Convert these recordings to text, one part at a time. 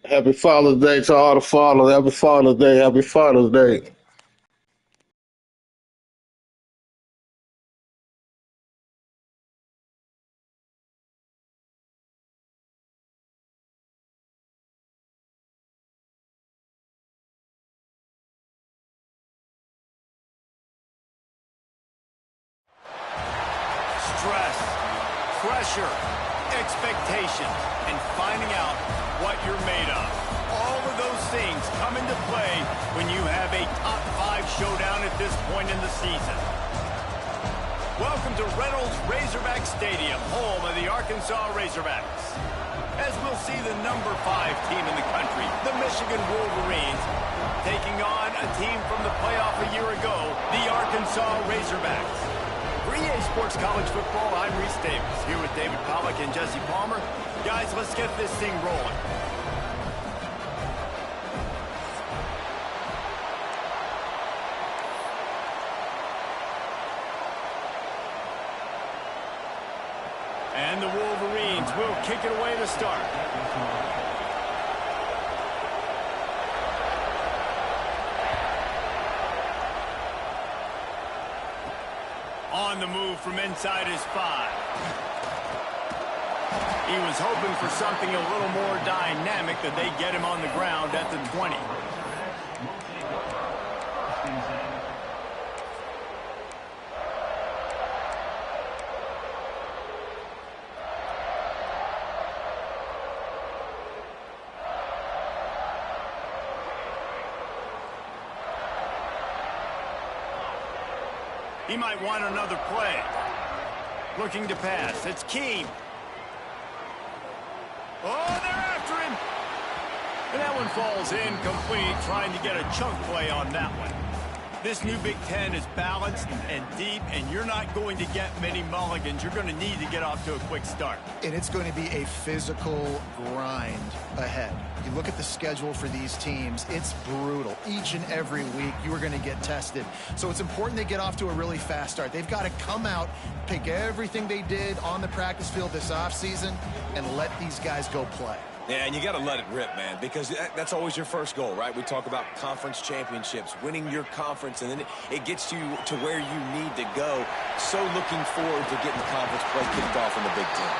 Happy Father's Day to all the fathers. Happy Father's Day. Happy Father's Day. Stress, pressure, expectations, and finding out what you're made of. All of those things come into play when you have a top 5 showdown at this point in the season. Welcome to Reynolds Razorback Stadium, home of the Arkansas Razorbacks. As we'll see the number 5 team in the country, the Michigan Wolverines, taking on a team from the playoff a year ago, the Arkansas Razorbacks. For EA Sports College Football, I'm Reese Davis, here with David Pollack and Jesse Palmer. Guys, let's get this thing rolling. And the Wolverines will kick it away to start. On the move from inside his 5. He was hoping for something a little more dynamic, that they get him on the ground at the 20. He might want another play. Looking to pass. It's Keia. Oh, they're after him. And that one falls incomplete, trying to get a chunk play on that one. This new Big Ten is balanced and deep, and you're not going to get many mulligans. You're going to need to get off to a quick start. And it's going to be a physical grind ahead. You look at the schedule for these teams, it's brutal. Each and every week, you are going to get tested. So it's important they get off to a really fast start. They've got to come out, pick everything they did on the practice field this offseason, and let these guys go play. Yeah, and you got to let it rip, man, because that's always your first goal, right? We talk about conference championships, winning your conference, and then it gets you to where you need to go. So looking forward to getting the conference play kicked off in the Big Ten.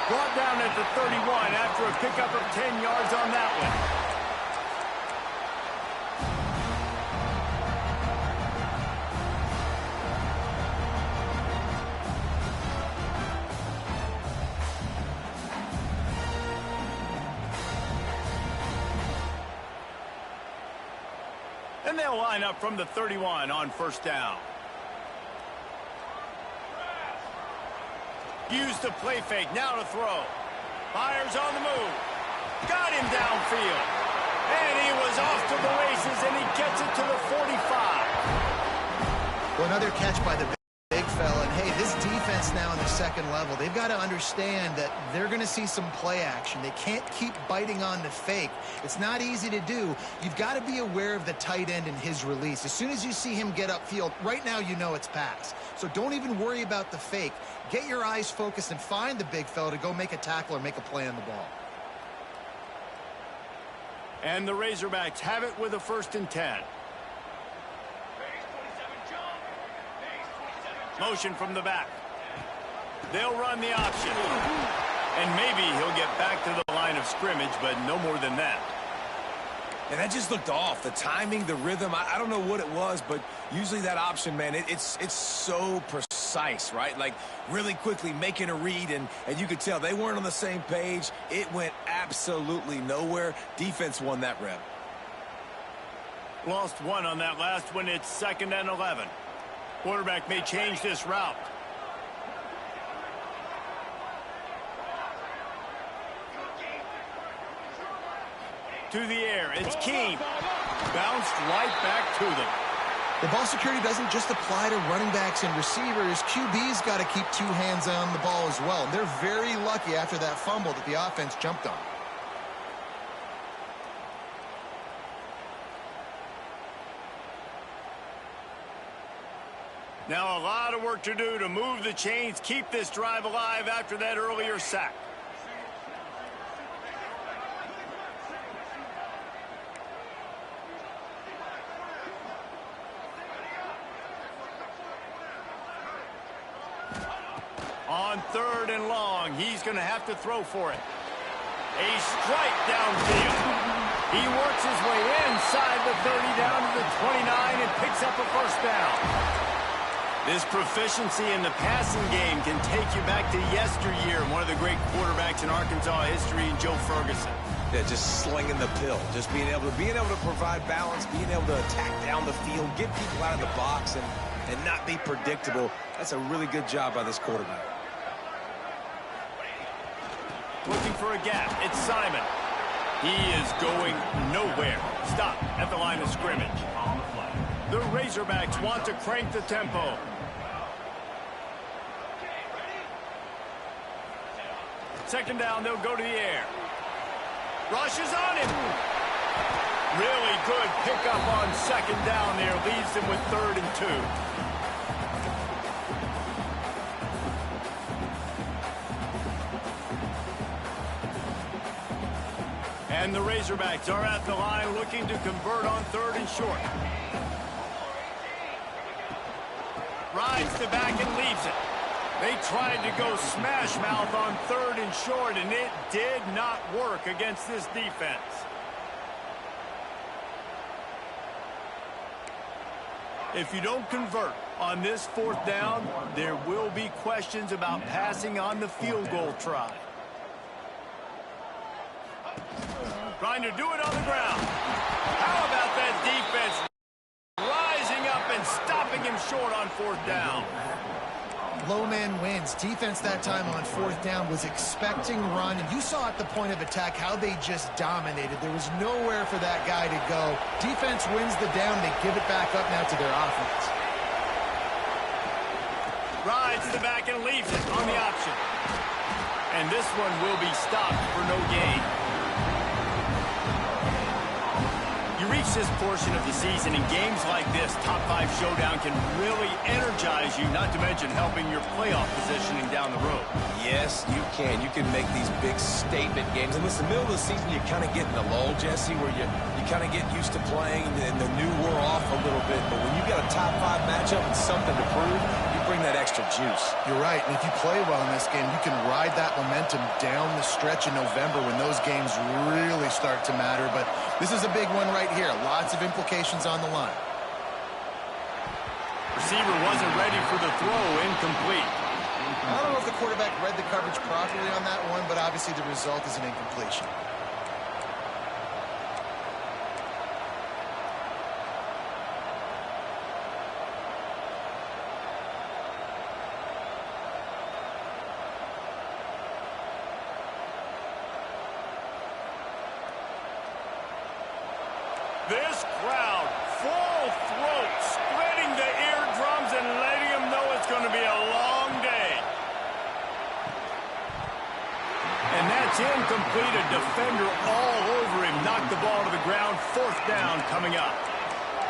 Brought down at the 31 after a pickup of 10 yards on that one. And they'll line up from the 31 on first down. Use the play fake, now to throw. Fires on the move. Got him downfield. And he was off to the races, and he gets it to the 45. Well, another catch by the big fella. And, hey, this defense now in the second level, they've got to understand that they're going to see some play action. They can't keep biting on the fake. It's not easy to do. You've got to be aware of the tight end and his release. As soon as you see him get upfield, right now you know it's pass. So don't even worry about the fake. Get your eyes focused and find the big fella to go make a tackle or make a play on the ball. And the Razorbacks have it with a 1st and 10. Motion from the back. They'll run the option. And maybe he'll get back to the line of scrimmage, but no more than that. And that just looked off. The timing, the rhythm, I don't know what it was, but usually that option, man, it's so precise, right? Like really quickly making a read, and you could tell they weren't on the same page. It went absolutely nowhere. Defense won that rep. Lost one on that last one. It's 2nd and 11. Quarterback may change this route. To the air, it's Keia. Bounced right back to them. The ball security doesn't just apply to running backs and receivers. QB's got to keep 2 hands on the ball as well. And they're very lucky after that fumble that the offense jumped on. Now a lot of work to do to move the chains, keep this drive alive after that earlier sack. 3rd and long. He's going to have to throw for it. A strike downfield. He works his way inside the 30 down to the 29 and picks up a first down. This proficiency in the passing game can take you back to yesteryear, one of the great quarterbacks in Arkansas history, Joe Ferguson. Yeah, just slinging the pill, just being able to provide balance, being able to attack down the field, get people out of the box, and not be predictable. That's a really good job by this quarterback. Looking for a gap. It's Simon. He is going nowhere. Stop at the line of scrimmage. The Razorbacks want to crank the tempo. Second down, they'll go to the air. Rushes on him. Really good pickup on second down there. Leaves them with 3rd and 2. And the Razorbacks are at the line looking to convert on 3rd and short. Rides the back and leaves it. They tried to go smash mouth on 3rd and short, and it did not work against this defense. If you don't convert on this 4th down, there will be questions about passing on the field goal try. Trying to do it on the ground. How about that defense rising up and stopping him short on 4th down? Low man wins. Defense that time on 4th down was expecting run, and you saw at the point of attack how they just dominated. There was nowhere for that guy to go. Defense wins the down. They give it back up now to their offense. Rides the back and leaves it on the option. And this one will be stopped for no gain. You reach this portion of the season, in games like this, top 5 showdown can really energize you, not to mention helping your playoff positioning down the road. Yes, you can. You can make these big statement games. And listen, the middle of the season, you kind of get in a lull, Jesse, where you kind of get used to playing and the new wore off a little bit. But when you got a top 5 matchup and something to prove, you bring that extra juice. You're right. And if you play well in this game, you can ride that momentum down the stretch in November when those games really start to matter. But this is a big one right here. Lots of implications on the line. Receiver wasn't ready for the throw. Incomplete. I don't know if the quarterback read the coverage properly on that one, but obviously the result is an incompletion. This crowd, full throat, spreading the eardrums and letting them know it's going to be a long day. And that's incomplete. A defender all over him. Knocked the ball to the ground. 4th down coming up.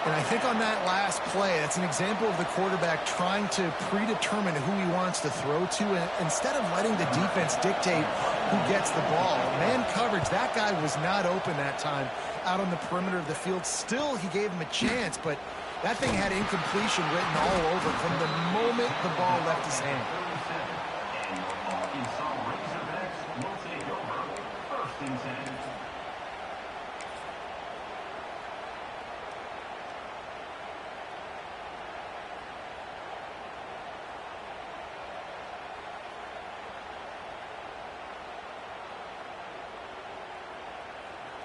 And I think on that last play, that's an example of the quarterback trying to predetermine who he wants to throw to, and instead of letting the defense dictate who gets the ball. Man coverage, that guy was not open that time out on the perimeter of the field. Still, he gave him a chance, but that thing had incompletion written all over it from the moment the ball left his hand.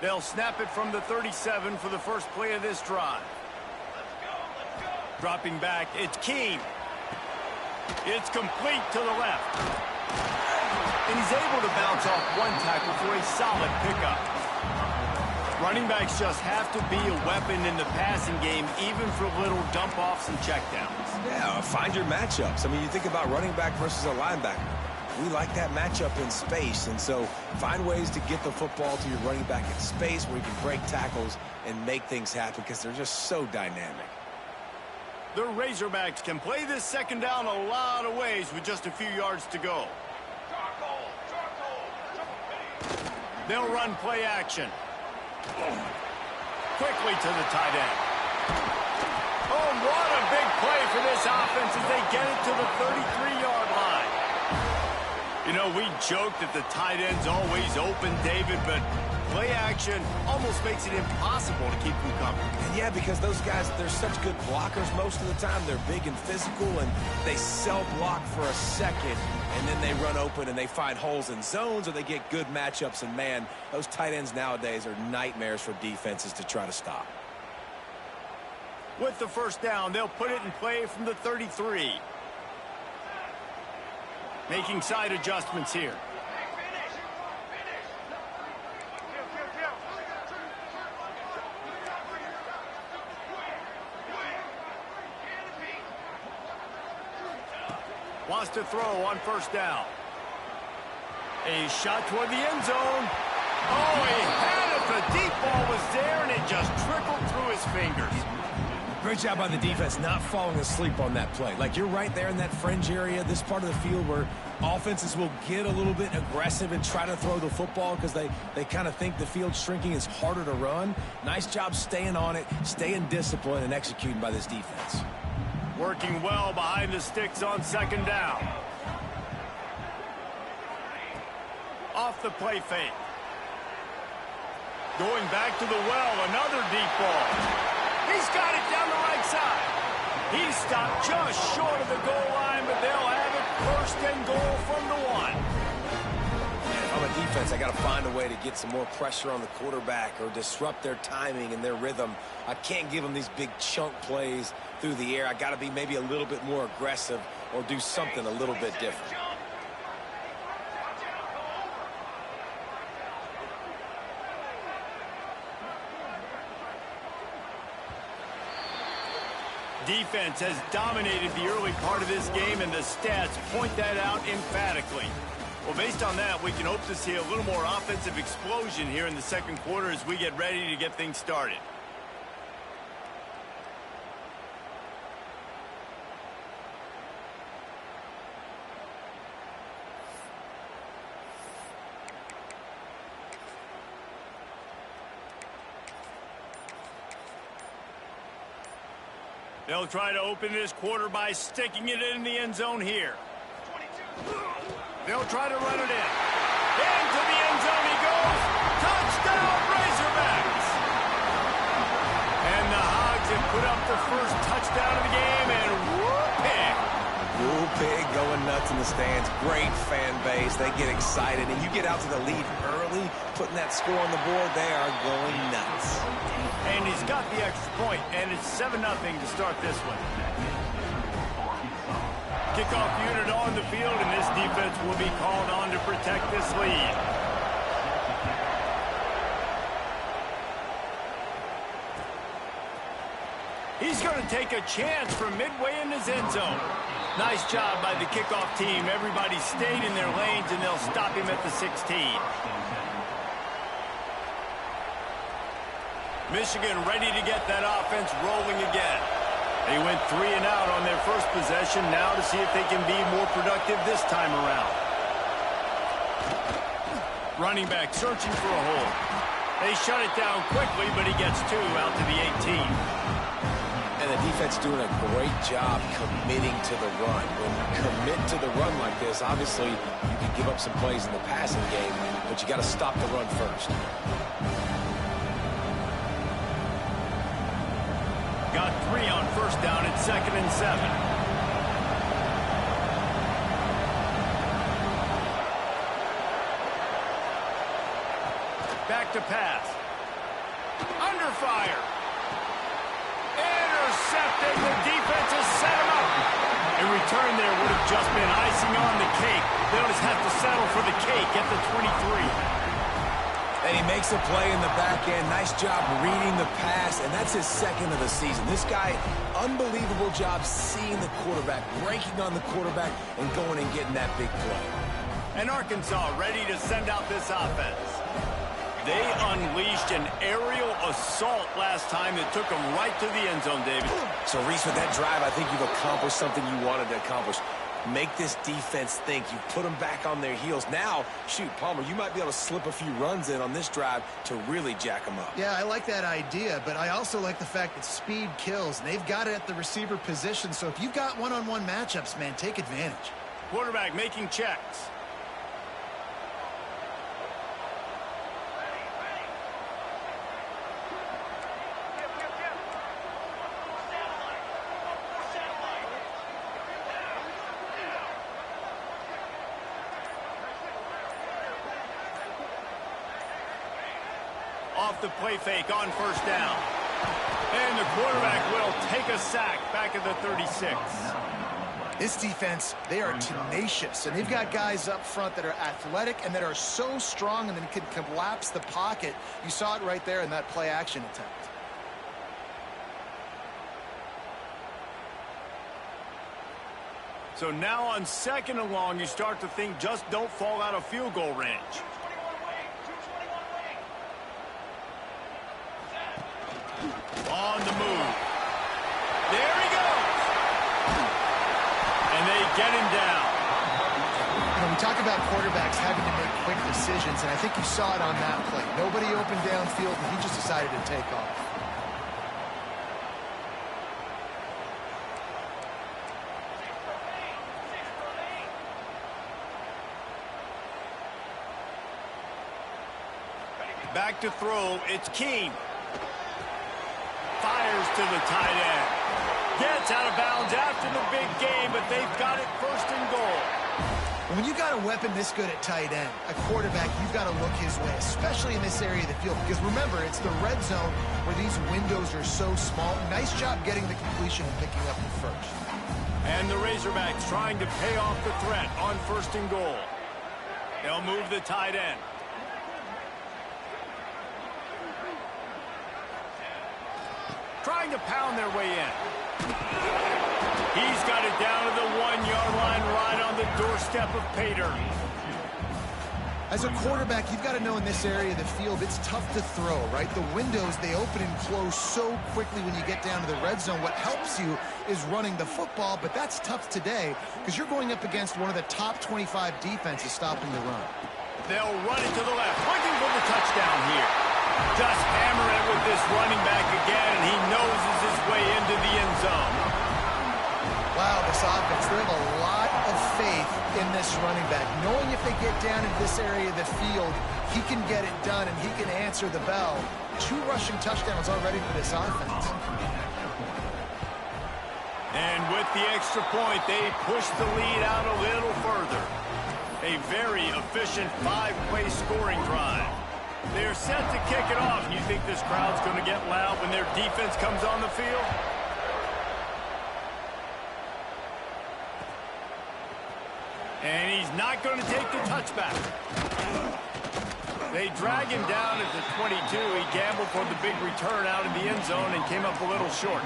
They'll snap it from the 37 for the first play of this drive. Dropping back, it's Keia. It's complete to the left. And he's able to bounce off one tackle for a solid pickup. Running backs just have to be a weapon in the passing game, even for little dump-offs and checkdowns. Yeah, find your matchups. I mean, you think about running back versus a linebacker. We like that matchup in space, and so find ways to get the football to your running back in space where you can break tackles and make things happen because they're just so dynamic. The Razorbacks can play this second down a lot of ways with just a few yards to go. They'll run play action. Quickly to the tight end. Oh, what a big play for this offense as they get it to the 33-yard line. You know, we joke that the tight end's always open, David, but play action almost makes it impossible to keep them coming. And yeah, because those guys, they're such good blockers most of the time. They're big and physical, and they sell block for a second, and then they run open and they find holes in zones, or they get good matchups. And, man, those tight ends nowadays are nightmares for defenses to try to stop. With the first down, they'll put it in play from the 33. Making side adjustments here. Wants to throw on first down. A shot toward the end zone. Oh, he had it. The deep ball was there, and it just trickled through his fingers. Great job by the defense not falling asleep on that play. Like, you're right there in that fringe area, this part of the field where offenses will get a little bit aggressive and try to throw the football because they kind of think the field's shrinking, is harder to run. Nice job staying on it, staying disciplined, and executing by this defense. Working well behind the sticks on second down. Off the play fake. Going back to the well, another deep ball. He's got it down the right side. He stopped just short of the goal line, but they'll have it first and goal from the 1. If I'm a defense, I got to find a way to get some more pressure on the quarterback or disrupt their timing and their rhythm. I can't give them these big chunk plays through the air. I got to be maybe a little bit more aggressive or do something a little bit different. Defense has dominated the early part of this game, and the stats point that out emphatically. Well, based on that, we can hope to see a little more offensive explosion here in the second quarter as we get ready to get things started. They'll try to open this quarter by sticking it in the end zone here. They'll try to run it in. Into the end zone he goes. Touchdown, Razorbacks! And the Hogs have put up the first touchdown of the game, and whoop-pig. Whoop-pig going nuts in the stands. Great fan base. They get excited, and you get out to the lead early, putting that score on the board, they are going nuts. And he's got the extra point, and it's 7-0 to start this one. Kickoff unit on the field, and this defense will be called on to protect this lead. He's going to take a chance from midway in his end zone. Nice job by the kickoff team. Everybody stayed in their lanes, and they'll stop him at the 16. Michigan ready to get that offense rolling again. They went 3 and out on their first possession. Now to see if they can be more productive this time around. Running back searching for a hole. They shut it down quickly, but he gets 2 out to the 18. And the defense doing a great job committing to the run. When you commit to the run like this, obviously you can give up some plays in the passing game, but you got to stop the run first. Got 3 on first down at 2nd and 7. Back to pass. Under fire. Intercepted. The defense has set him up. A return there would have just been icing on the cake. They'll just have to settle for the cake at the 23. And he makes a play in the back end. Nice job reading the pass, and that's his 2nd of the season. This guy, unbelievable job seeing the quarterback, ranking on the quarterback, and going and getting that big play. And Arkansas ready to send out this offense. They unleashed an aerial assault last time that took them right to the end zone, David. So, Reese, with that drive, I think you've accomplished something you wanted to accomplish. Make this defense think. You put them back on their heels. Now, shoot, Palmer, you might be able to slip a few runs in on this drive to really jack them up. Yeah, I like that idea, but I also like the fact that speed kills. And they've got it at the receiver position, so if you've got one-on-one matchups, man, take advantage. Quarterback making checks. off the play fake on first down. And the quarterback will take a sack back at the 36. This defense, they are tenacious, and they've got guys up front that are athletic and that are so strong and then can collapse the pocket. You saw it right there in that play action attempt. So now on 2nd and long, you start to think just don't fall out of field goal range. On the move. There he goes. And they get him down. You know, we talk about quarterbacks having to make quick decisions, and I think you saw it on that play. Nobody opened downfield, and he just decided to take off. Back to throw, it's Keene. Fires to the tight end. Gets out of bounds after the big game, but they've got it 1st and goal. When you got a weapon this good at tight end, a quarterback, you've got to look his way, especially in this area of the field. Because remember, it's the red zone where these windows are so small. Nice job getting the completion and picking up the first. And the Razorbacks trying to pay off the threat on 1st and goal. They'll move the tight end. Trying to pound their way in. He's got it down to the 1-yard line right on the doorstep of Pater. As a quarterback, you've got to know in this area of the field, it's tough to throw, right? The windows, they open and close so quickly when you get down to the red zone. What helps you is running the football, but that's tough today because you're going up against one of the top 25 defenses stopping the run. They'll run it to the left, looking for the touchdown here. Just hammer it with this running back again, and he noses his way into the end zone. Wow, this offense, they have a lot of faith in this running back. Knowing if they get down in this area of the field, he can get it done and he can answer the bell. 2 rushing touchdowns already for this offense. And with the extra point, they push the lead out a little further. A very efficient 5-play scoring drive. They're set to kick it off. You think this crowd's going to get loud when their defense comes on the field? And he's not going to take the touchback. They drag him down at the 22. He gambled for the big return out in the end zone and came up a little short.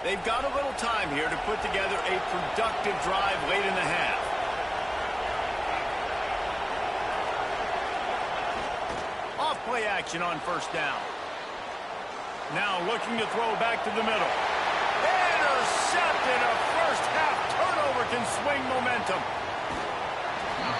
They've got a little time here to put together a productive drive late in the half. Off play action on 1st down. Now looking to throw back to the middle. Intercepted. A first half turnover can swing momentum.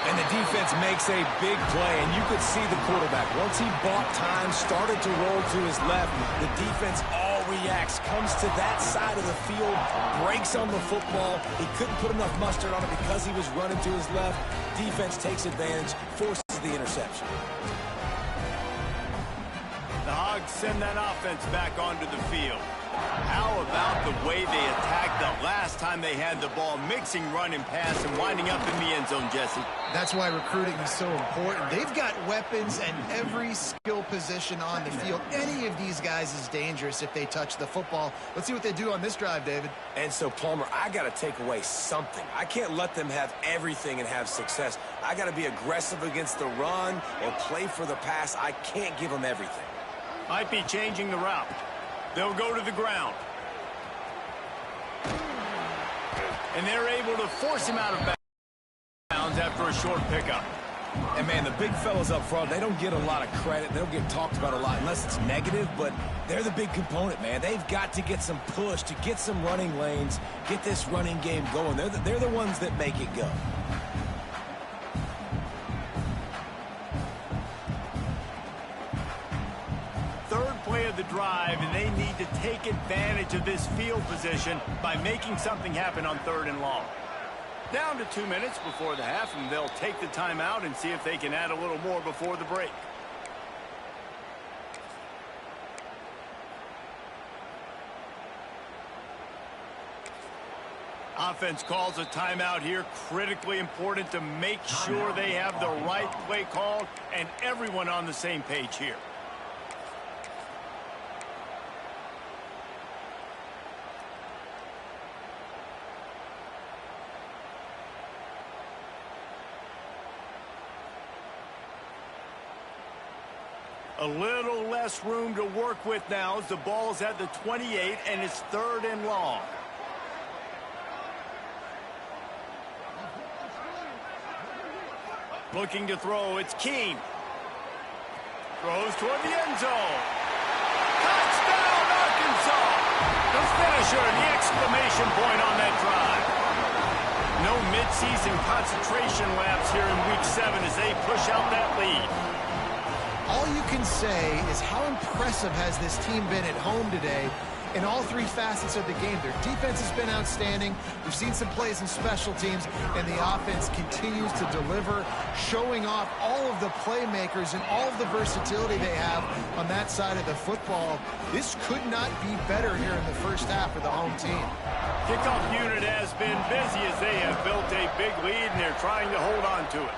And the defense makes a big play, and you could see the quarterback. Once he bought time, started to roll to his left, the defense all reacts, comes to that side of the field, breaks on the football. He couldn't put enough mustard on it because he was running to his left. Defense takes advantage, forces the interception. The Hogs send that offense back onto the field. How about the way they attacked the last time they had the ball, mixing run and pass and winding up in the end zone, Jesse? That's why recruiting is so important. They've got weapons and every skill position on the field. Any of these guys is dangerous if they touch the football. Let's see what they do on this drive, David. And so, Palmer, I got to take away something. I can't let them have everything and have success. I got to be aggressive against the run or play for the pass. I can't give them everything. Might be changing the route. They'll go to the ground. And they're able to force him out of bounds after a short pickup. And, man, the big fellas up front, they don't get a lot of credit. They don't get talked about a lot unless it's negative, but they're the big component, man. They've got to get some push, to get some running lanes, get this running game going. They're the ones that make it go. The drive, and they need to take advantage of this field position by making something happen on 3rd and long. Down to 2 minutes before the half, and they'll take the timeout and see if they can add a little more before the break. Offense calls a timeout here. Critically important to make sure they have the right play called and everyone on the same page here. A little less room to work with now as the ball's at the 28 and it's 3rd and long. Looking to throw, it's Keene. Throws toward the end zone. Touchdown, Arkansas! The finisher, the exclamation point on that drive. No midseason concentration lapse here in Week 7 as they push out that lead. All you can say is how impressive has this team been at home today in all 3 facets of the game. Their defense has been outstanding. We've seen some plays in special teams, and the offense continues to deliver, showing off all of the playmakers and all of the versatility they have on that side of the football. This could not be better here in the first half for the home team. Kickoff unit has been busy as they have built a big lead, and they're trying to hold on to it.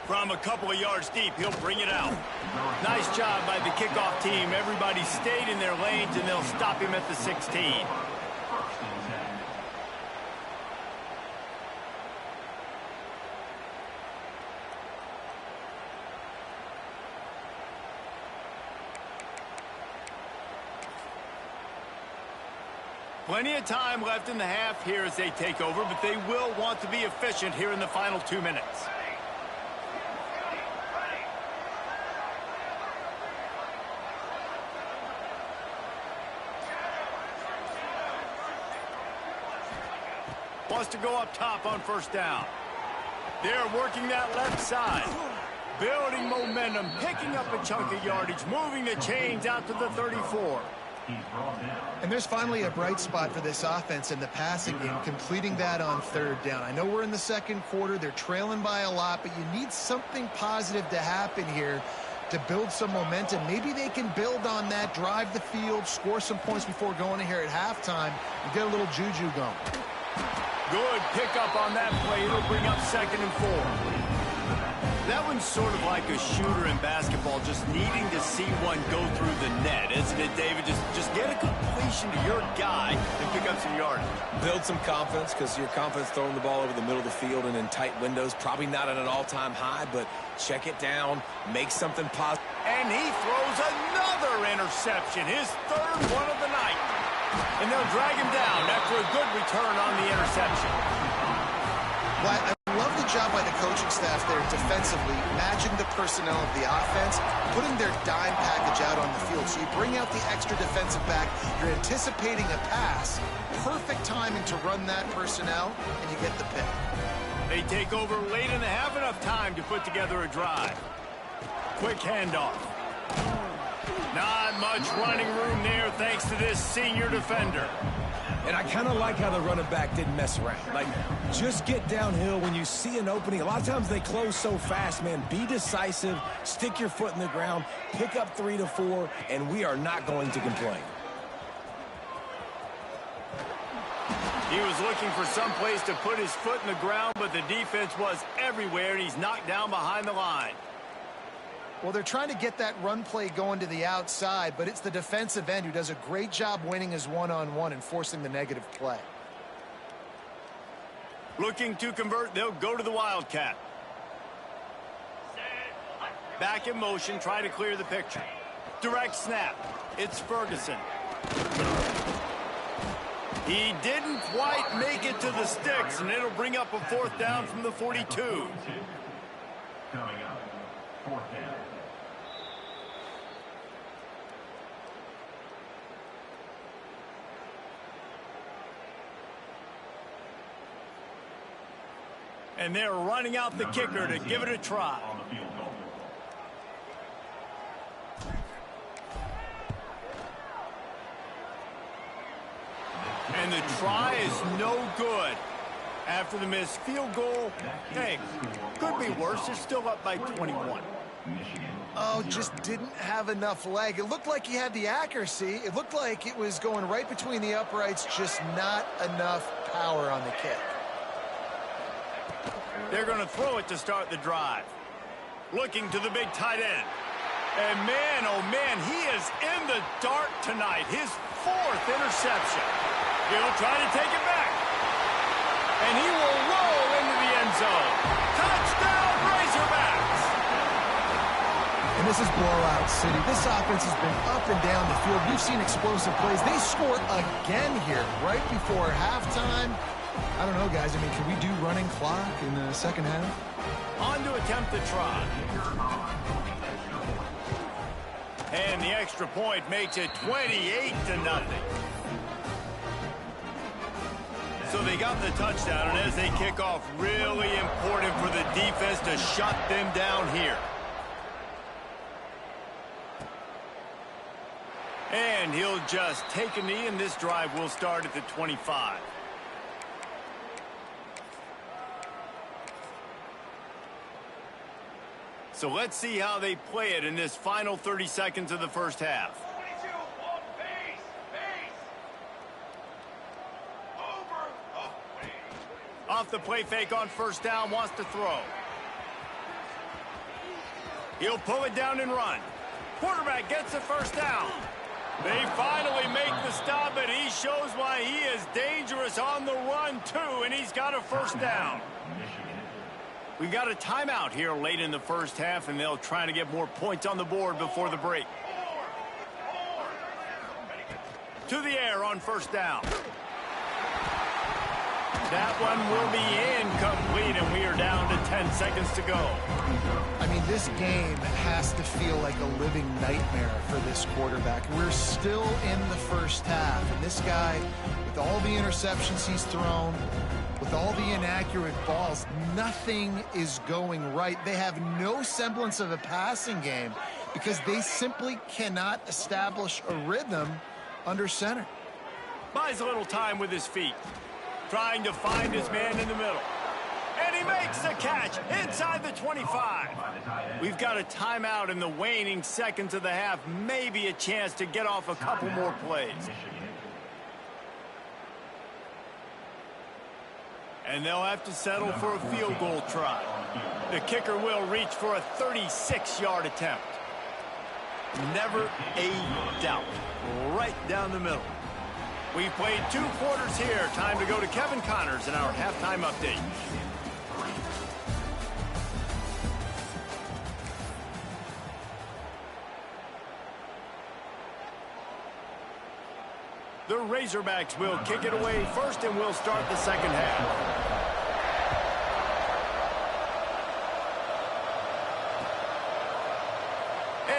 From a couple of yards deep, he'll bring it out. Nice job by the kickoff team. Everybody stayed in their lanes, and they'll stop him at the 16. Plenty of time left in the half here as they take over, but they will want to be efficient here in the final 2 minutes. Wants to go up top on 1st down. They're working that left side. Building momentum, picking up a chunk of yardage, moving the chains out to the 34. And there's finally a bright spot for this offense in the passing game, completing that on 3rd down. I know we're in the 2nd quarter. They're trailing by a lot, but you need something positive to happen here to build some momentum. Maybe they can build on that, drive the field, score some points before going in here at halftime, and get a little juju going. Good pickup on that play. It'll bring up 2nd and 4. That one's sort of like a shooter in basketball, just needing to see one go through the net, isn't it, David? Just get a completion to your guy and pick up some yardage. Build some confidence, because your confidence throwing the ball over the middle of the field and in tight windows, probably not at an all-time high, but check it down, make something positive. And he throws another interception, his 3rd one of the night. And they'll drag him down after a good return on the interception. Well, I love the job by the coaching staff there defensively, matching the personnel of the offense, putting their dime package out on the field. So you bring out the extra defensive back, you're anticipating a pass, perfect timing to run that personnel, and you get the pick. They take over late in the half, enough time to put together a drive. Quick handoff. Not much running room there thanks to this senior defender. And I kind of like how the running back didn't mess around. Like, just get downhill when you see an opening. A lot of times they close so fast, man. Be decisive, stick your foot in the ground, pick up 3 to 4, and we are not going to complain. He was looking for some place to put his foot in the ground, but the defense was everywhere, and he's knocked down behind the line. Well, they're trying to get that run play going to the outside, but it's the defensive end who does a great job winning his one-on-one and forcing the negative play. Looking to convert, they'll go to the Wildcat. Back in motion, try to clear the picture. Direct snap. It's Ferguson. He didn't quite make it to the sticks, and it'll bring up a 4th down from the 42. Coming up, 4th down. And they're running out the kicker to give it a try. And the try is no good. After the missed field goal, hey, could be worse. They're still up by 21. Oh, just didn't have enough leg. It looked like he had the accuracy. It looked like it was going right between the uprights, just not enough power on the kick. They're going to throw it to start the drive. Looking to the big tight end. And man, oh man, he is in the dark tonight. His 4th interception. He'll try to take it back. And he will roll into the end zone. Touchdown, Razorbacks! And this is blowout city. This offense has been up and down the field. We've seen explosive plays. They score again here right before halftime. I don't know, guys. I mean, can we do running clock in the second half? On to attempt the try. And the extra point makes it 28-0. So they got the touchdown, and as they kick off, really important for the defense to shut them down here. And he'll just take a knee, and this drive will start at the 25. So let's see how they play it in this final 30 seconds of the first half. 22 on base. Over. Off the play fake on first down, wants to throw. He'll pull it down and run. Quarterback gets the first down. They finally make the stop, but he shows why he is dangerous on the run, too, and he's got a first down. We've got a timeout here late in the first half, and they'll try to get more points on the board before the break. To the air on first down. That one will be incomplete, and we are down to 10 seconds to go. I mean, this game has to feel like a living nightmare for this quarterback. We're still in the first half, and this guy, with all the interceptions he's thrown, with all the inaccurate balls, nothing is going right. They have no semblance of a passing game because they simply cannot establish a rhythm under center. Buys a little time with his feet. Trying to find his man in the middle. And he makes the catch inside the 25. We've got a timeout in the waning seconds of the half. Maybe a chance to get off a couple more plays. And they'll have to settle for a field goal try. The kicker will reach for a 36-yard attempt. Never a doubt. Right down the middle. We've played 2 quarters here. Time to go to Kevin Connors in our halftime update. The Razorbacks will kick it away first, and we'll start the second half.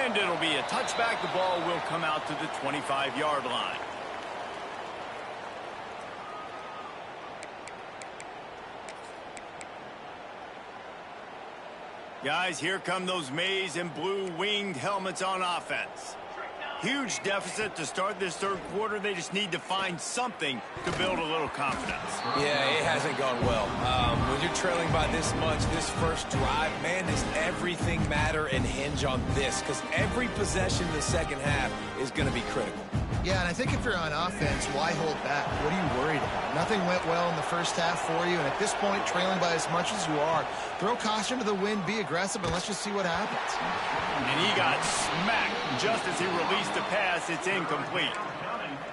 And it'll be a touchback. The ball will come out to the 25-yard line. Guys, here come those maize and blue winged helmets on offense. Huge deficit to start this third quarter. They just need to find something to build a little confidence. Yeah, it hasn't gone well. When you're trailing by this much, this first drive, man, does everything matter and hinge on this? Because every possession in the second half is going to be critical. Yeah, and I think if you're on offense, why hold back? What are you worried about? Nothing went well in the first half for you, and at this point, trailing by as much as you are, throw caution to the wind, be aggressive, and let's just see what happens. And he got smacked just as he released the pass. It's incomplete.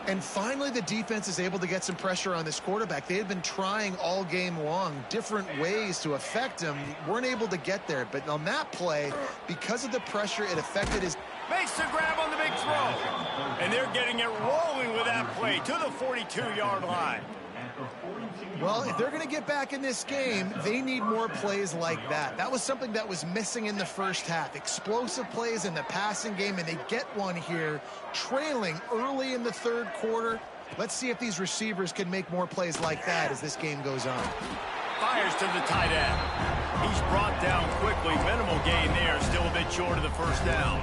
And finally, the defense is able to get some pressure on this quarterback. They had been trying all game long different ways to affect him. Weren't able to get there. But on that play, because of the pressure, it affected his... Makes the grab on the big throw. And they're getting it rolling with that play to the 42-yard line. Well, if they're going to get back in this game, they need more plays like that. That was something that was missing in the first half. Explosive plays in the passing game, and they get one here, trailing early in the third quarter. Let's see if these receivers can make more plays like that as this game goes on. Fires to the tight end. He's brought down quickly. Minimal gain there, still a bit short of the first down.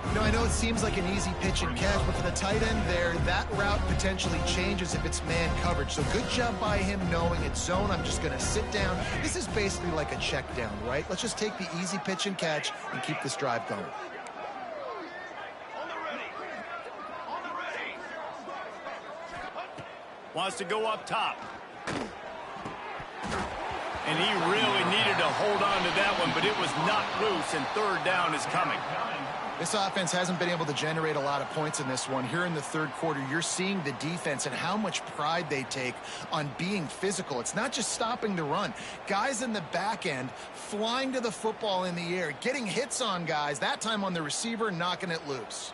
You know, I know it seems like an easy pitch and catch, but for the tight end there, that route potentially changes if it's man coverage. So good job by him knowing it's zone. I'm just going to sit down. This is basically like a check down, right? Let's just take the easy pitch and catch and keep this drive going. Wants to go up top. And he really needed to hold on to that one, but it was not loose, and third down is coming. This offense hasn't been able to generate a lot of points in this one. Here in the third quarter, you're seeing the defense and how much pride they take on being physical. It's not just stopping the run. Guys in the back end flying to the football in the air, getting hits on guys, that time on the receiver, knocking it loose.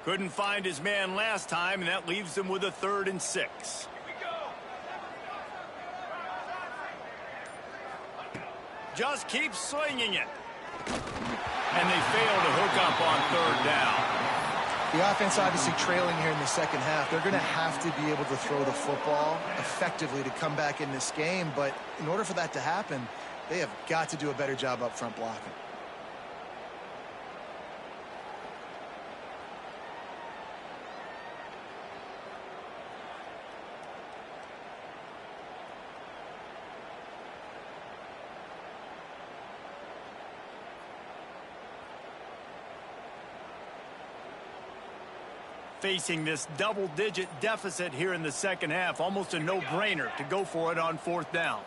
Couldn't find his man last time, and that leaves him with a 3rd and 6. Just keep slinging it. And they fail to hook up on 3rd down. The offense obviously trailing here in the second half. They're going to have to be able to throw the football effectively to come back in this game. But in order for that to happen, they have got to do a better job up front blocking. Facing this double-digit deficit here in the second half, almost a no-brainer to go for it on 4th down.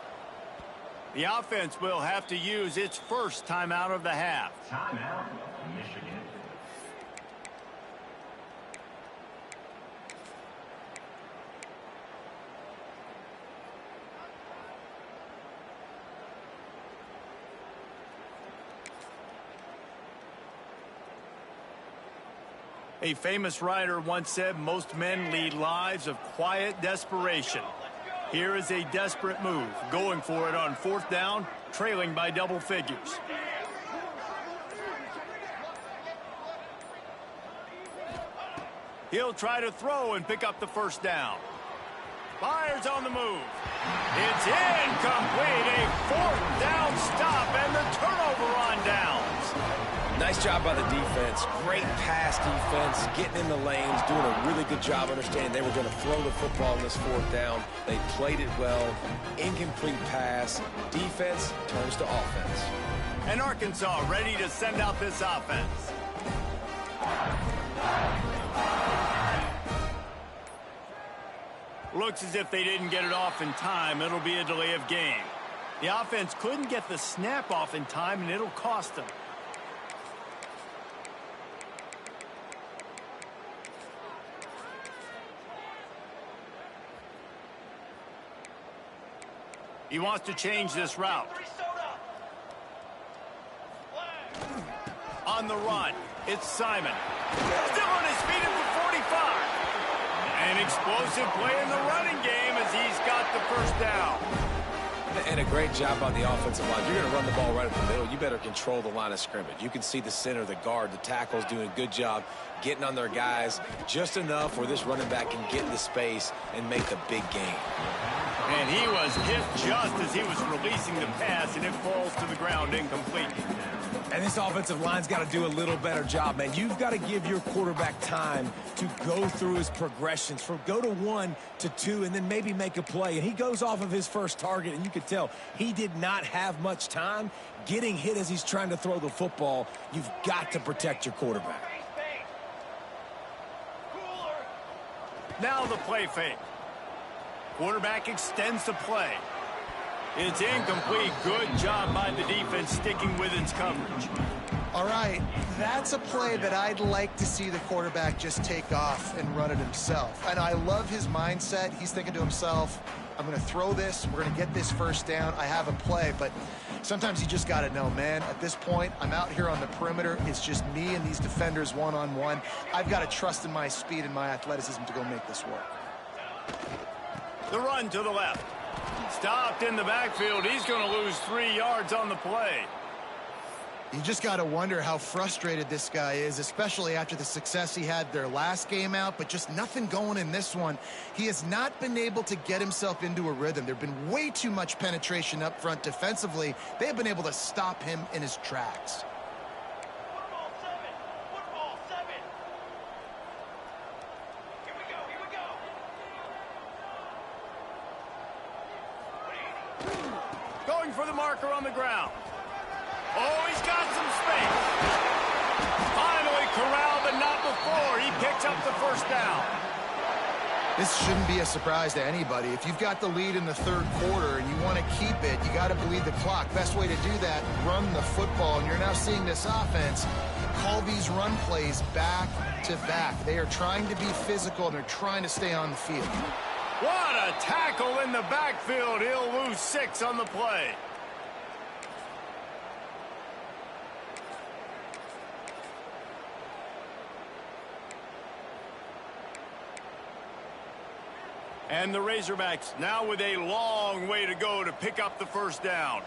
The offense will have to use its first timeout of the half. Timeout, Michigan. A famous writer once said, most men lead lives of quiet desperation. Here is a desperate move, going for it on 4th down, trailing by double figures. He'll try to throw and pick up the 1st down. Fires on the move. It's incomplete. A 4th down stop and the turnover on downs. Nice job by the defense. Great pass defense, getting in the lanes, doing a really good job understanding they were going to throw the football on this 4th down. They played it well. Incomplete pass. Defense turns to offense. And Arkansas ready to send out this offense. Looks as if they didn't get it off in time. It'll be a delay of game. The offense couldn't get the snap off in time, and it'll cost them. He wants to change this route. On the run, it's Simon. Still on his feet at the 45. An explosive play in the running game as he's got the 1st down. And a great job on the offensive line. You're going to run the ball right up the middle. You better control the line of scrimmage. You can see the center, the guard, the tackles doing a good job getting on their guys just enough where this running back can get into space and make the big game. And he was hit just as he was releasing the pass, and it falls to the ground incomplete. And this offensive line's got to do a little better job, man. You've got to give your quarterback time to go through his progressions, from go to 1 to 2, and then maybe make a play. And he goes off of his first target, and you could tell he did not have much time getting hit as he's trying to throw the football. You've got to protect your quarterback. Now the play fake. Quarterback extends the play. It's incomplete. Good job by the defense sticking with its coverage. All right, that's a play that I'd like to see the quarterback just take off and run it himself. And I love his mindset. He's thinking to himself, I'm going to throw this. We're going to get this 1st down. I have a play, but sometimes you just got to know, man, at this point, I'm out here on the perimeter. It's just me and these defenders one-on-one. I've got to trust in my speed and my athleticism to go make this work. The run to the left. Stopped in the backfield. He's going to lose 3 yards on the play. You just got to wonder how frustrated this guy is, especially after the success he had their last game out, but just nothing going in this one. He has not been able to get himself into a rhythm. There have been way too much penetration up front defensively. They have been able to stop him in his tracks. Going for the marker on the ground. Oh, he's got some space. Finally corralled, but not before. He picks up the first down. This shouldn't be a surprise to anybody. If you've got the lead in the third quarter and you want to keep it, you got to bleed the clock. Best way to do that, run the football. And you're now seeing this offense call these run plays back to back. They are trying to be physical, and they're trying to stay on the field. What a tackle in the backfield. He'll lose 6 on the play. And the Razorbacks now with a long way to go to pick up the first down.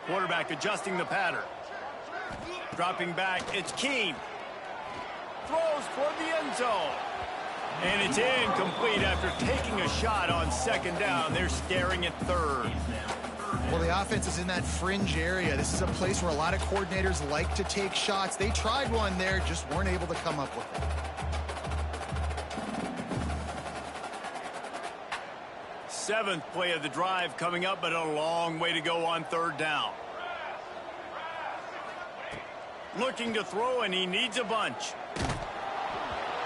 Quarterback adjusting the pattern. Dropping back, it's Keene. Throws toward the end zone. And it's incomplete after taking a shot on second down. They're staring at third. Well, the offense is in that fringe area. This is a place where a lot of coordinators like to take shots. They tried one there, just weren't able to come up with it. Seventh play of the drive coming up, but a long way to go on third down. Looking to throw, and he needs a bunch.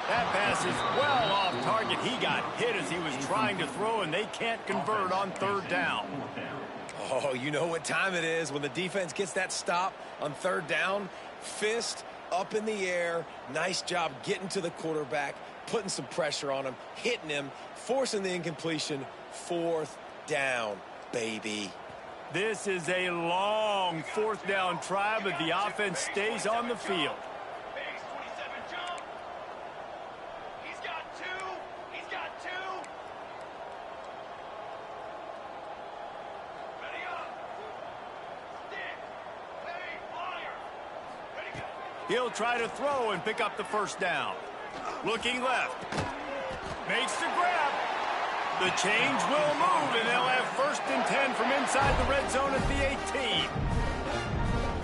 That pass is well off target. He got hit as he was trying to throw, and they can't convert on third down. Oh, you know what time it is when the defense gets that stop on third down. Fist up in the air. Nice job getting to the quarterback, putting some pressure on him, hitting him, forcing the incompletion. Fourth down, baby. This is a long fourth down try, but the offense stays on the field. He'll try to throw and pick up the first down. Looking left. Makes the grab. The change will move, and they'll have first and 10 from inside the red zone at the 18.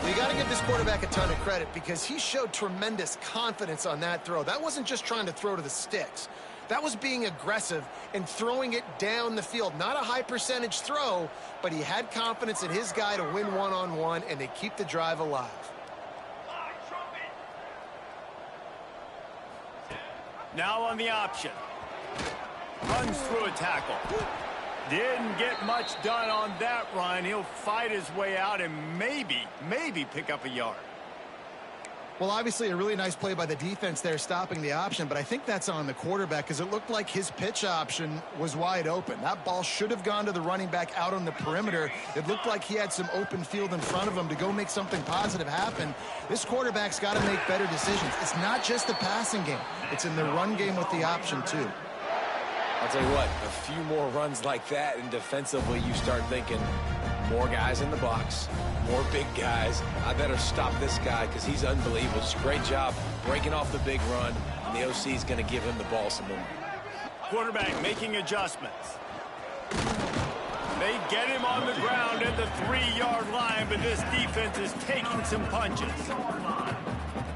You got to give this quarterback a ton of credit because he showed tremendous confidence on that throw. That wasn't just trying to throw to the sticks. That was being aggressive and throwing it down the field. Not a high percentage throw, but he had confidence in his guy to win one-on-one, and they keep the drive alive. Now on the option. Runs through a tackle. Didn't get much done on that run. He'll fight his way out and maybe pick up a yard. Well, obviously a really nice play by the defense there stopping the option, but I think that's on the quarterback because it looked like his pitch option was wide open. That ball should have gone to the running back out on the perimeter. It looked like he had some open field in front of him to go make something positive happen. This quarterback's got to make better decisions. It's not just the passing game. It's in the run game with the option, too. I'll tell you what, a few more runs like that, and defensively you start thinking, more guys in the box, more big guys. I better stop this guy because he's unbelievable. It's a great job breaking off the big run, and the OC is going to give him the ball some more. Quarterback making adjustments. They get him on the ground at the 3-yard line, but this defense is taking some punches.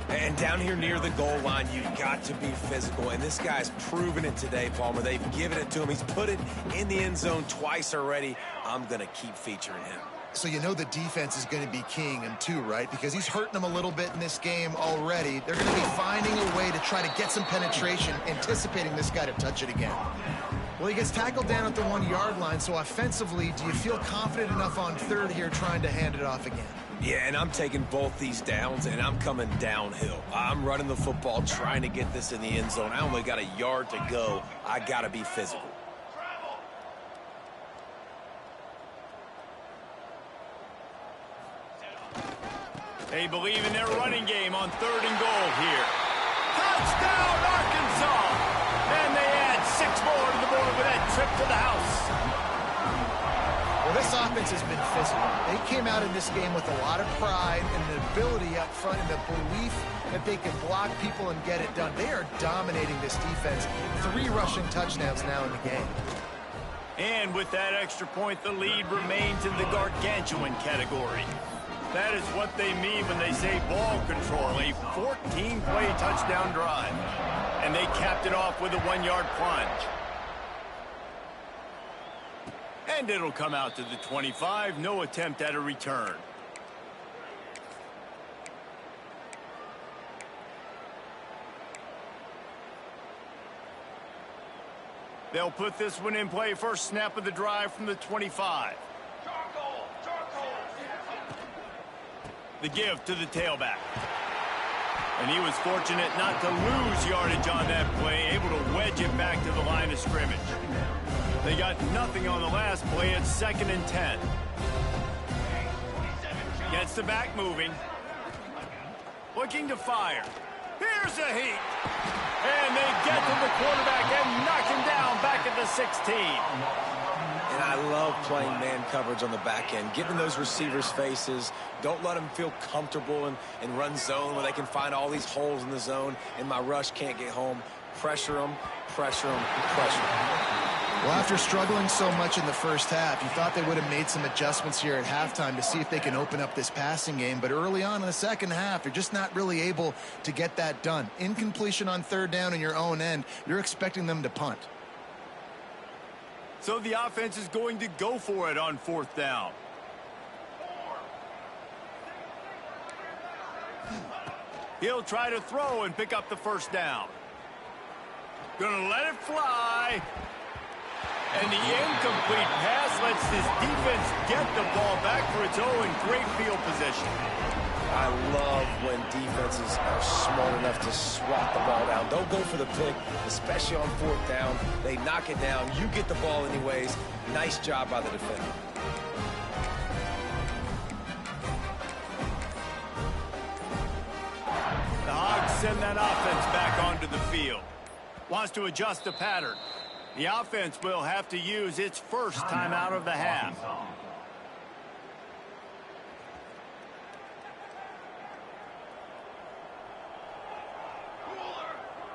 And down here near the goal line, you've got to be physical. And this guy's proven it today, Palmer. They've given it to him. He's put it in the end zone twice already. I'm going to keep featuring him. So you know the defense is going to be keying him too, right? Because he's hurting them a little bit in this game already. They're going to be finding a way to try to get some penetration, anticipating this guy to touch it again. Well, he gets tackled down at the 1-yard line, so offensively, do you feel confident enough on third here trying to hand it off again? Yeah, and I'm taking both these downs, and I'm coming downhill. I'm running the football, trying to get this in the end zone. I only got a yard to go. I got to be physical. They believe in their running game on 3rd and goal here. Touchdown, Arkansas! And they add 6 more to the board with that trip to the house. Well, this offense has been physical. They came out in this game with a lot of pride and the ability up front and the belief that they can block people and get it done. They are dominating this defense. 3 rushing touchdowns now in the game. And with that extra point, the lead remains in the gargantuan category. That is what they mean when they say ball control, a 14-play touchdown drive. And they capped it off with a 1-yard plunge. And it'll come out to the 25, no attempt at a return. They'll put this one in play. First snap of the drive from the 25. The give to the tailback. And he was fortunate not to lose yardage on that play, able to wedge it back to the line of scrimmage. They got nothing on the last play. It's 2nd and 10. Gets the back moving. Looking to fire. Here's a heat. And they get to the quarterback and knock him down back at the 16. And I love playing man coverage on the back end, giving those receivers faces. Don't let them feel comfortable and run zone where they can find all these holes in the zone and my rush can't get home. Pressure them, pressure them, pressure them. Well, after struggling so much in the first half, you thought they would have made some adjustments here at halftime to see if they can open up this passing game. But early on in the second half, you're just not really able to get that done. Incompletion on 3rd down in your own end, you're expecting them to punt. So the offense is going to go for it on 4th down. He'll try to throw and pick up the 1st down. Gonna let it fly. And the incomplete pass lets this defense get the ball back for its own. Great field position. I love when defenses are smart enough to swat the ball down. Don't go for the pick, especially on 4th down. They knock it down. You get the ball anyways. Nice job by the defender. The Hogs send that offense back onto the field. Wants to adjust the pattern. The offense will have to use its first timeout of the half.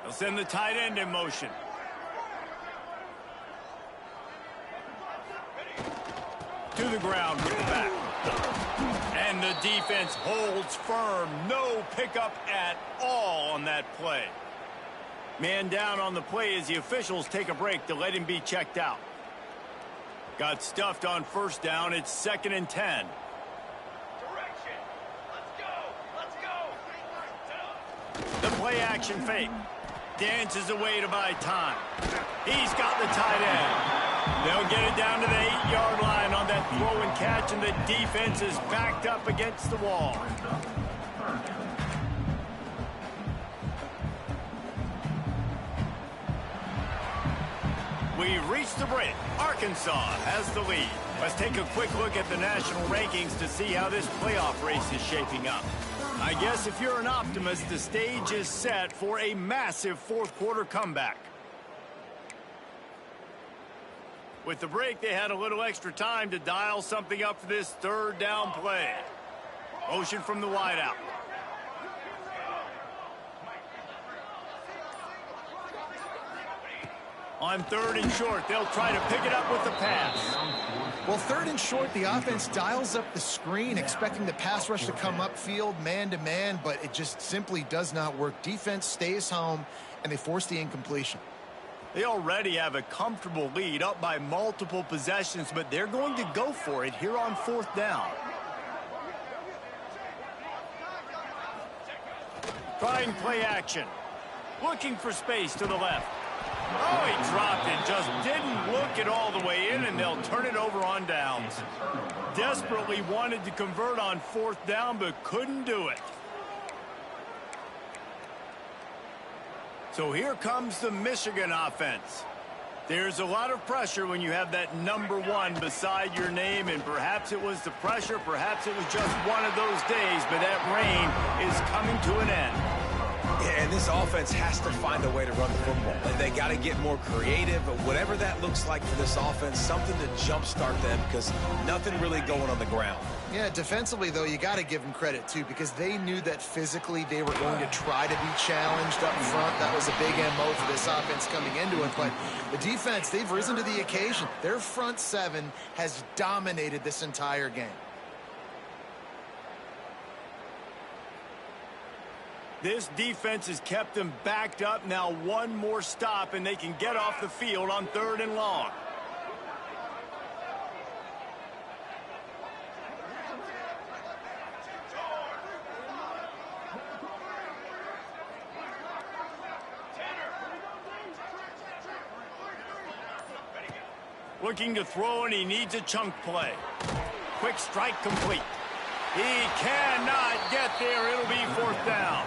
They'll send the tight end in motion. To the ground with the back. And the defense holds firm. No pickup at all on that play. Man down on the play as the officials take a break to let him be checked out. Got stuffed on 1st down. It's 2nd and 10. Direction. Let's go. The play action fake. Dances away to buy time. He's got the tight end. They'll get it down to the 8-yard line on that throw and catch, and the defense is backed up against the wall. We've reached the break. Arkansas has the lead. Let's take a quick look at the national rankings to see how this playoff race is shaping up. I guess if you're an optimist, the stage is set for a massive 4th quarter comeback. With the break, they had a little extra time to dial something up for this 3rd down play. Motion from the wideout. On 3rd and short, they'll try to pick it up with the pass. Well, 3rd and short, the offense dials up the screen, expecting the pass rush to come upfield, man-to-man, but it just simply does not work. Defense stays home, and they force the incompletion. They already have a comfortable lead, up by multiple possessions, but they're going to go for it here on 4th down. Trying play action. Looking for space to the left. Oh, he dropped it. Just didn't look it all the way in, and they'll turn it over on downs. Desperately wanted to convert on 4th down, but couldn't do it. So here comes the Michigan offense. There's a lot of pressure when you have that number 1 beside your name, and perhaps it was the pressure, perhaps it was just one of those days, but that reign is coming to an end. And this offense has to find a way to run the football. They got to get more creative, but whatever that looks like for this offense, something to jumpstart them because nothing really going on the ground. Yeah, defensively, though, you got to give them credit, too, because they knew that physically they were going to try to be challenged up front. That was a big MO for this offense coming into it. But the defense, they've risen to the occasion. Their front seven has dominated this entire game. This defense has kept them backed up. Now one more stop, and they can get off the field on 3rd and long. Looking to throw, and he needs a chunk play. Quick strike complete. He cannot get there. It'll be 4th down.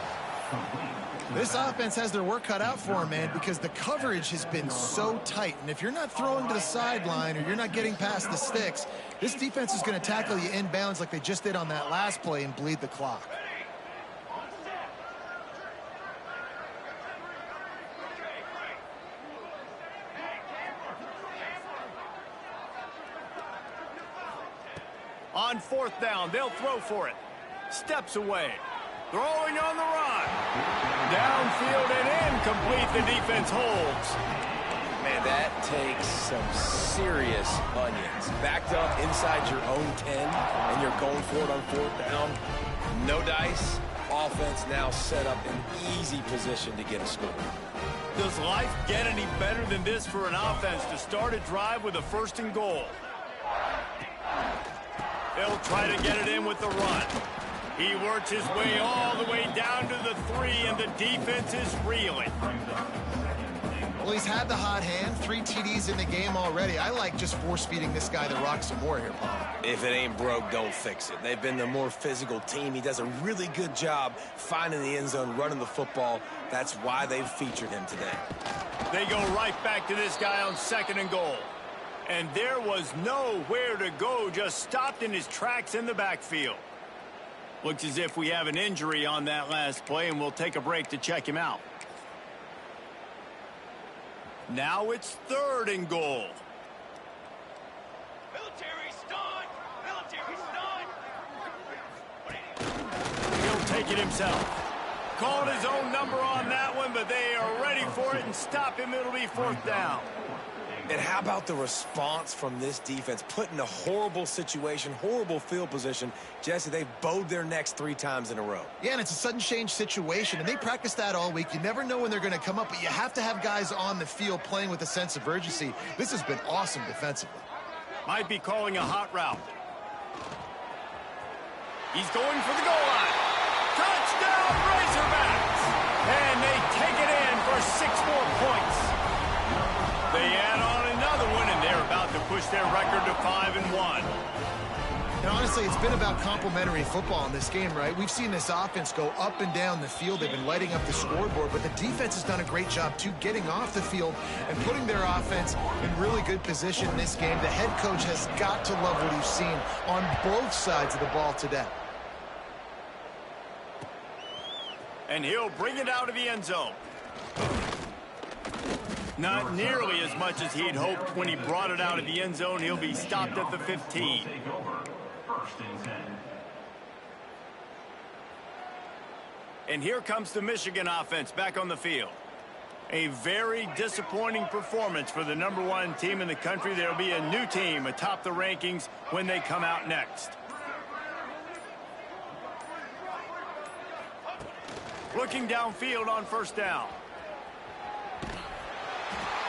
This offense has their work cut out for them, man, because the coverage has been so tight. And if you're not throwing to the sideline or you're not getting past the sticks, this defense is going to tackle you inbounds like they just did on that last play and bleed the clock. On 4th down, they'll throw for it. Steps away. Throwing on the run. Downfield and incomplete. The defense holds. Man, that takes some serious onions. Backed up inside your own 10, and you're going for it on 4th down. No dice. Offense now set up in easy position to get a score. Does life get any better than this for an offense to start a drive with a 1st and goal? They'll try to get it in with the run. He works his way all the way down to the 3, and the defense is reeling. Well, he's had the hot hand, 3 TDs in the game already. I like just force-feeding this guy the rock some more here, Paul. If it ain't broke, don't fix it. They've been the more physical team. He does a really good job finding the end zone, running the football. That's why they've featured him today. They go right back to this guy on 2nd and goal. And there was nowhere to go, just stopped in his tracks in the backfield. Looks as if we have an injury on that last play, and we'll take a break to check him out. Now it's 3rd and goal. Military stun! Military stun! He'll take it himself. Called his own number on that one, but they are ready for it and stop him. It'll be 4th down. And how about the response from this defense? Put in a horrible situation, horrible field position. Jesse, they've bowed their necks 3 times in a row. Yeah, and it's a sudden change situation, and they practice that all week. You never know when they're going to come up, but you have to have guys on the field playing with a sense of urgency. This has been awesome defensively. Might be calling a hot route. He's going for the goal line. Touchdown, Razorbacks! And they take it in for 6 more points. They add on another one, and they're about to push their record to 5-1. And honestly, it's been about complementary football in this game, right? We've seen this offense go up and down the field. They've been lighting up the scoreboard, but the defense has done a great job, too, getting off the field and putting their offense in really good position in this game. The head coach has got to love what he's seen on both sides of the ball today. And he'll bring it out of the end zone. Not nearly as much as he'd hoped when he brought it out of the end zone. He'll be stopped at the 15. And here comes the Michigan offense back on the field. A very disappointing performance for the #1 team in the country. There'll be a new team atop the rankings when they come out next. Looking downfield on 1st down.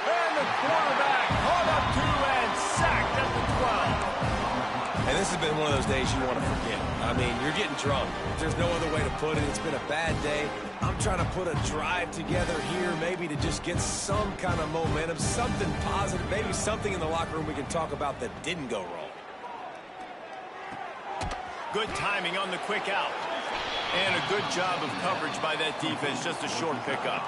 And the quarterback caught up to and sacked at the 12. And this has been one of those days you want to forget. I mean, you're getting drunk. There's no other way to put it. It's been a bad day. I'm trying to put a drive together here, maybe to just get some kind of momentum, something positive, maybe something in the locker room we can talk about that didn't go wrong. Good timing on the quick out. And a good job of coverage by that defense. Just a short pickup.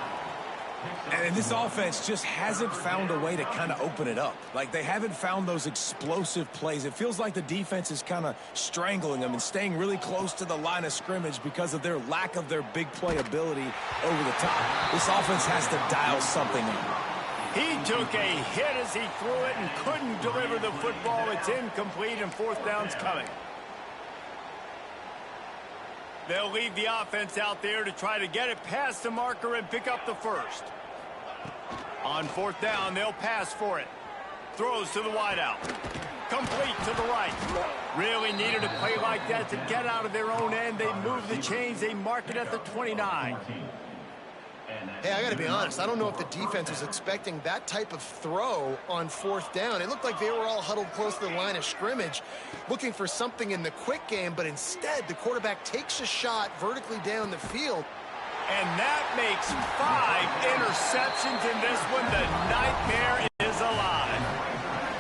And this offense just hasn't found a way to kind of open it up. Like, they haven't found those explosive plays. It feels like the defense is kind of strangling them and staying really close to the line of scrimmage because of their lack of their big play ability over the top. This offense has to dial something in. He took a hit as he threw it and couldn't deliver the football. It's incomplete and fourth down's coming. They'll leave the offense out there to try to get it past the marker and pick up the first. On fourth down, they'll pass for it. Throws to the wideout. Complete to the right. Really needed a play like that to get out of their own end. They move the chains. They mark it at the 29. Hey, I got to be honest. I don't know if the defense was expecting that type of throw on fourth down. It looked like they were all huddled close to the line of scrimmage, looking for something in the quick game, but instead the quarterback takes a shot vertically down the field. And that makes 5 interceptions in this one. The nightmare is alive.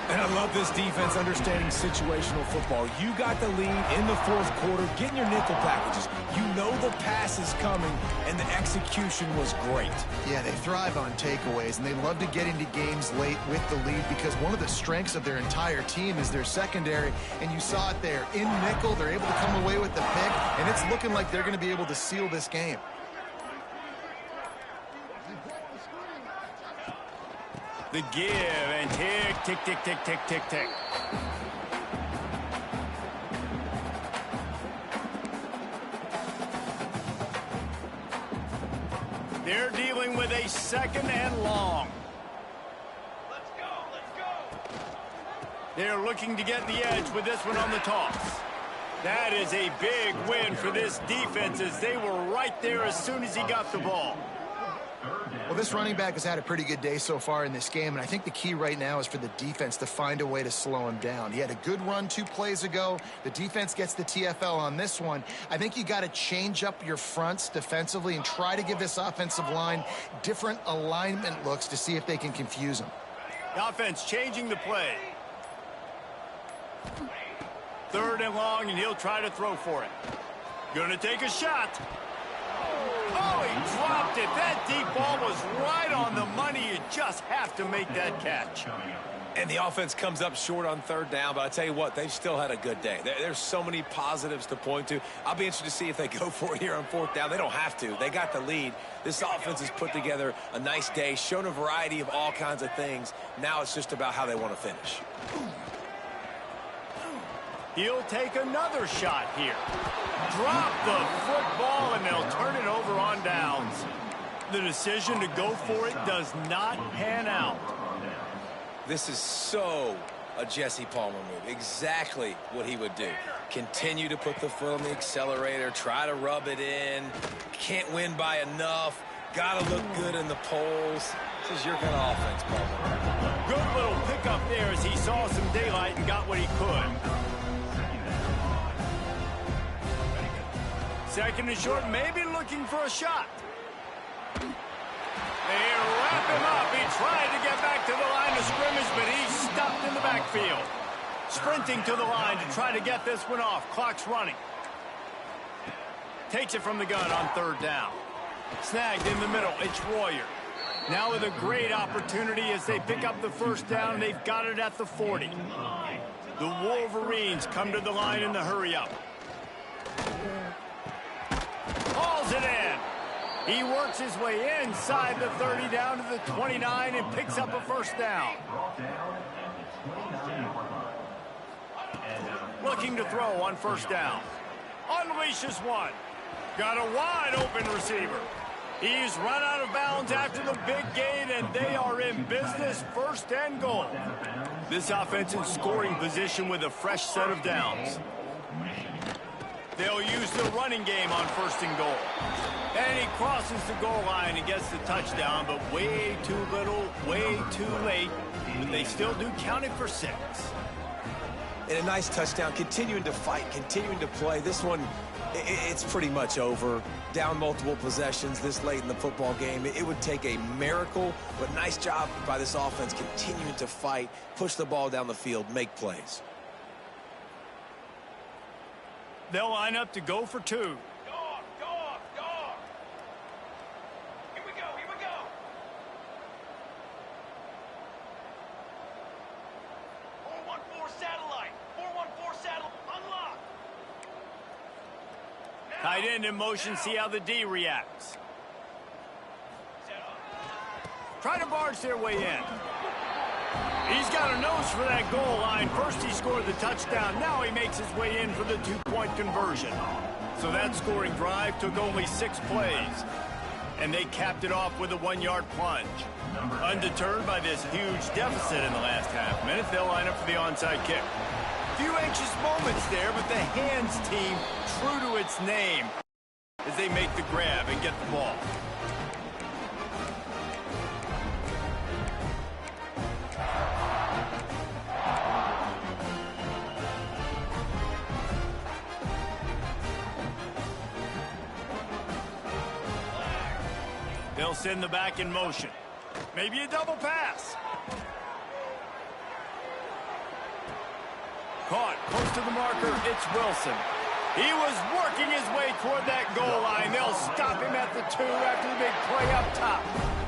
And I love this defense understanding situational football. You got the lead in the fourth quarter, getting your nickel packages. You know the pass is coming, and the execution was great. Yeah, they thrive on takeaways, and they love to get into games late with the lead because one of the strengths of their entire team is their secondary, and you saw it there. In nickel, they're able to come away with the pick, and it's looking like they're going to be able to seal this game. The give and tick, tick, tick, tick, tick, tick, tick. They're dealing with a second and long. Let's go, let's go. They're looking to get the edge with this one on the toss. That is a big win for this defense as they were right there as soon as he got the ball. Well, this running back has had a pretty good day so far in this game, and I think the key right now is for the defense to find a way to slow him down. He had a good run 2 plays ago. The defense gets the TFL on this one. I think you got to change up your fronts defensively and try to give this offensive line different alignment looks to see if they can confuse him. The offense changing the play. Third and long, and he'll try to throw for it. Gonna take a shot. Oh, he dropped it. That deep ball was right on the money. You just have to make that catch. And the offense comes up short on third down, but I tell you what, they've still had a good day. There's so many positives to point to. I'll be interested to see if they go for it here on fourth down. They don't have to. They got the lead. This offense has put together a nice day, shown a variety of all kinds of things. Now it's just about how they want to finish. He'll take another shot here. Drop the football, and they'll turn it over on downs. The decision to go for it does not pan out. This is so a Jesse Palmer move. Exactly what he would do. Continue to put the foot on the accelerator, try to rub it in. Can't win by enough. Got to look good in the polls. This is your kind of offense, Palmer. Good little pickup there as he saw some daylight and got what he could. Second and short, maybe looking for a shot. They wrap him up. He tried to get back to the line of scrimmage, but he's stopped in the backfield. Sprinting to the line to try to get this one off. Clock's running. Takes it from the gun on third down. Snagged in the middle. It's Royer. Now with a great opportunity as they pick up the first down. They've got it at the 40. The Wolverines come to the line in the hurry-up. Hauls it in. He works his way inside the 30 down to the 29 and picks up a first down. Looking to throw on first down. Unleashes one. Got a wide open receiver. He's run out of bounds after the big gain, and they are in business, first and goal. This offense in scoring position with a fresh set of downs. They'll use the running game on first and goal. And he crosses the goal line and gets the touchdown, but way too little, way too late. But they still do count it for 6. And a nice touchdown, continuing to fight, continuing to play. This one, it's pretty much over. Down multiple possessions this late in the football game. It would take a miracle, but nice job by this offense continuing to fight, push the ball down the field, make plays. They'll line up to go for 2. Dog, dog, dog. Here we go, here we go. Tight end in motion, see how the D reacts. Try to barge their way in. He's got a nose for that goal line. First he scored the touchdown. Now he makes his way in for the two-point conversion. So that scoring drive took only 6 plays. And they capped it off with a 1-yard plunge. Undeterred by this huge deficit in the last half minute, they'll line up for the onside kick. Few anxious moments there, but the hands team, true to its name, as they make the grab and get the ball. They'll send the back in motion. Maybe a double pass. Caught, close to the marker, it's Wilson. He was working his way toward that goal line. They'll stop him at the 2 after the big play up top.